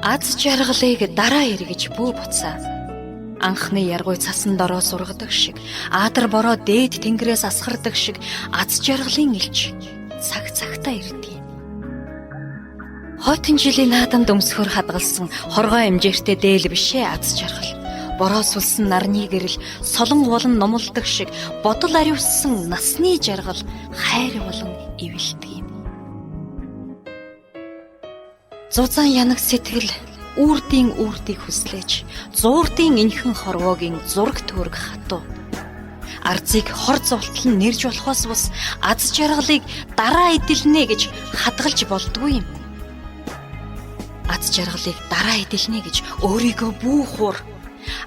Аз жаргалыг дараа эргэж бүү буцаа. Анхны яргуй цасан дороо сургадаг шиг, аадар бороо дээд тэнгэрээс асгардаг шиг аз жаргалын элч цаг цагтаа ирдэг. Хойтон жилийн наадамд өмсгөр хадгалсан хоргой эмжээртэй дээл бишээ аз жаргал. Бороо сулсан нарны гэрэл солон болон номлодог шиг бодол ариуссан насны жаргал хайр болон ивэлдэг юм. Зузаан янаг сэтгэл үрдийн хүслээж, зуурдын инхэн хорвоогийн зураг төрг хатуу. Арзыг хор зовлтол нь нэрж болохоос бус аз жаргалыг дараа эдэлнэ гэж хадгалж болдгүй юм. Аз жаргалыг дараа эдэлнэ гэж өөрийгөө бүүхуур,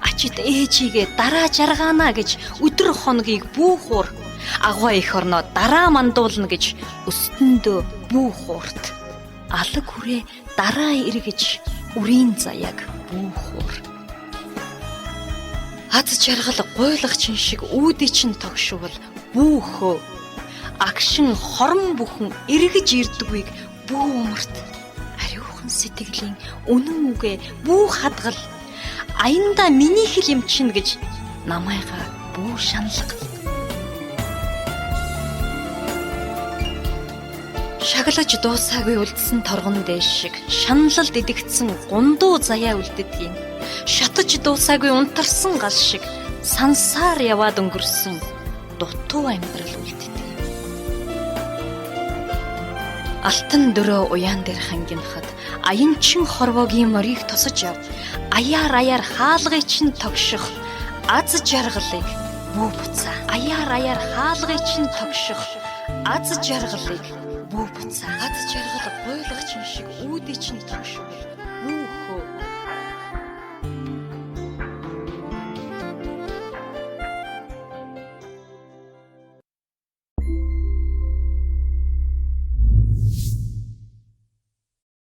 ачид ээжигээ дараа жаргаана гэж өдөр хоногийг бүүхуур, агуу их орноо дараа мандуулна гэж өсtöндөө бүүхуурт, алаг хүрээ дараа эргэж үрийн заяаг бүүхуур. Аз жаргал гуйлагчин шиг үүдий чин тогшвол бүүхөө. Агшин хорон бүхэн эргэж ирдэггүйг бүү умарт. Ариухан сэтгэлийн үнэн үгээ бүү хадгал. Аянда миний хэл эмчин гэж намайга бүү шаналга. Шаглаж дуусаагүй үлдсэн торгон дээш шиг шаналлд идэгдсэн гундуу заяа үлддэг юм. Шатаж дуусаагүй унтарсан гал шиг сансаар яваад өнгөрсөн дутуу амьдрал үлддэг. Алтан дөрөө уяан дээр хангинахад аянчин хорвоогийн морийг тосож ав. Аяар хаалгыг чинь тогших аз жаргалыг бүү буцаа. Аяар хаалгыг чинь тогших аз жаргалыг бүү буцаа. Аз жаргал гуйлагчин шиг үүдий чинь тогшвол